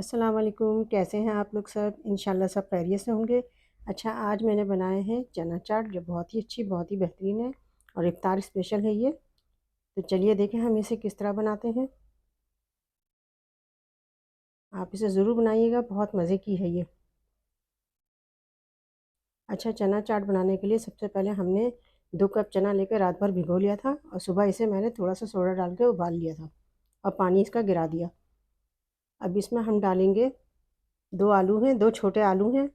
अस्सलाम वालेकुम, कैसे हैं आप लोग सब? इंशाल्लाह सब खैरियत से होंगे। अच्छा, आज मैंने बनाए हैं चना चाट जो बहुत ही अच्छी, बहुत ही बेहतरीन है और इफ्तार स्पेशल है ये। तो चलिए देखें हम इसे किस तरह बनाते हैं। आप इसे ज़रूर बनाइएगा, बहुत मज़े की है ये। अच्छा, चना चाट बनाने के लिए सबसे पहले हमने 2 कप चना लेकर रात भर भिगो लिया था और सुबह इसे मैंने थोड़ा-सा सोडा डाल के उबाल लिया था और पानी इसका गिरा दिया। अब इसमें हम डालेंगे 2 आलू हैं, 2 छोटे आलू हैं,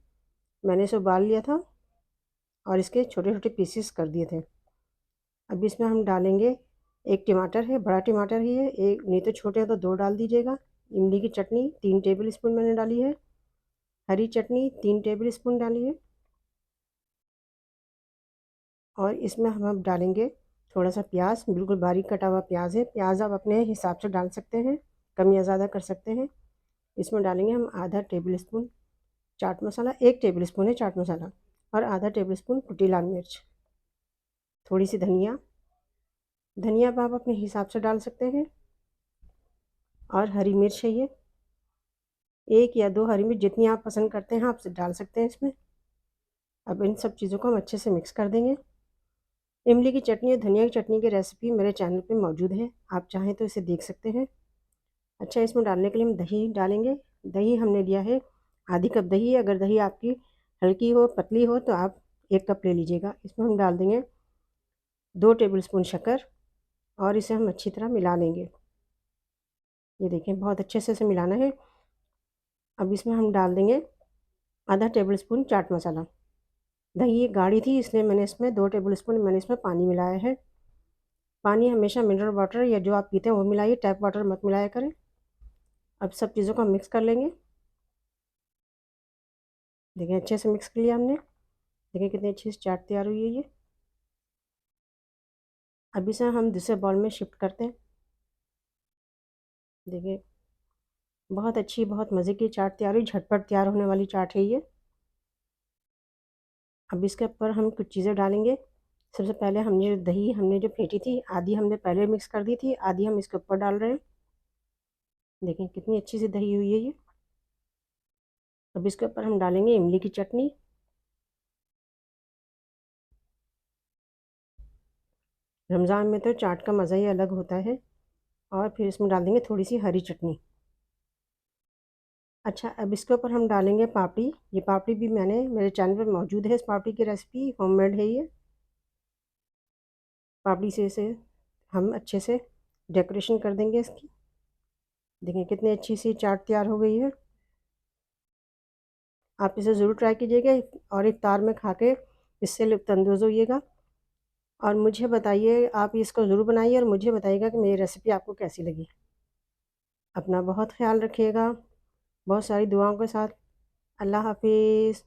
मैंने इसे उबाल लिया था और इसके छोटे-छोटे पीसेस कर दिए थे। अब इसमें हम डालेंगे 1 टमाटर है, बड़ा टमाटर ही है, एक नहीं तो छोटे हैं तो 2 डाल दीजिएगा। इमली की चटनी 3 टेबल स्पून मैंने डाली है, हरी चटनी 3 टेबल स्पून डाली है और इसमें हम अब डालेंगे थोड़ा-सा प्याज़, बिल्कुल बारीक कटा हुआ प्याज़ है। प्याज़ आप अपने हिसाब से डाल सकते हैं, कम या ज़्यादा कर सकते हैं। इसमें डालेंगे हम आधा table spoon chaat masala, 1 table spoon है चाट मसाला और आधा टेबल स्पून कुटी लाल मिर्च, थोड़ी-सी धनिया, धनिया आप अपने हिसाब से डाल सकते हैं और हरी मिर्च है ये, 1 या 2 हरी मिर्च जितनी आप पसंद करते हैं आप डाल सकते हैं इसमें। अब इन सब चीज़ों को हम अच्छे से मिक्स कर देंगे। इमली की चटनी और धनिया की चटनी की रेसिपी मेरे चैनल पे मौजूद है, आप चाहें तो इसे देख सकते हैं। अच्छा, इसमें डालने के लिए हम दही डालेंगे। दही हमने लिया है आधी कप दही, अगर दही आपकी हल्की हो, पतली हो तो आप 1 कप ले लीजिएगा। इसमें हम डाल देंगे 2 टेबल स्पून शक्कर और इसे हम अच्छी तरह मिला लेंगे। ये देखें बहुत अच्छे से इसे मिलाना है। अब इसमें हम डाल देंगे आधा टेबल स्पून चाट मसाला। दही गाढ़ी थी इसलिए मैंने इसमें 2 टेबल स्पून मैंने इसमें पानी मिलाया है। पानी हमेशा मिनरल वाटर या जो आप पीते हैं वो मिलाइए, टैप वाटर मत मिलाया करें। अब सब चीज़ों को हम मिक्स कर लेंगे। देखिए अच्छे से मिक्स कर लिया हमने। देखिए कितनी अच्छी सी चाट तैयार हुई है ये। अब इसे हम दूसरे बाउल में शिफ्ट करते हैं। देखिए बहुत अच्छी, बहुत मज़े की चाट तैयार हुई, झटपट तैयार होने वाली चाट है ये। अब इसके ऊपर हम कुछ चीज़ें डालेंगे। सबसे पहले हमने जो दही हमने जो फेंटी थी, आधी हमने पहले मिक्स कर दी थी, आधी हम इसके ऊपर डाल रहे हैं। देखें कितनी अच्छी सी दही हुई है ये। अब इसके ऊपर हम डालेंगे इमली की चटनी। रमज़ान में तो चाट का मज़ा ही अलग होता है। और फिर इसमें डाल देंगे थोड़ी सी हरी चटनी। अच्छा, अब इसके ऊपर हम डालेंगे पापड़ी। ये पापड़ी भी मैंने मेरे चैनल पर मौजूद है, इस पापड़ी की रेसिपी होममेड है ये। पापड़ी से इसे हम अच्छे से डेकोरेशन कर देंगे इसकी। देखें कितनी अच्छी सी चाट तैयार हो गई है। आप इसे ज़रूर ट्राई कीजिएगा और इफ्तार में खा के इससे लुत्फ़अंदोज़ होइएगा। और मुझे बताइए, आप इसको ज़रूर बनाइए और मुझे बताइएगा कि मेरी रेसिपी आपको कैसी लगी। अपना बहुत ख़्याल रखिएगा, बहुत सारी दुआओं के साथ। अल्लाह हाफ़िज़।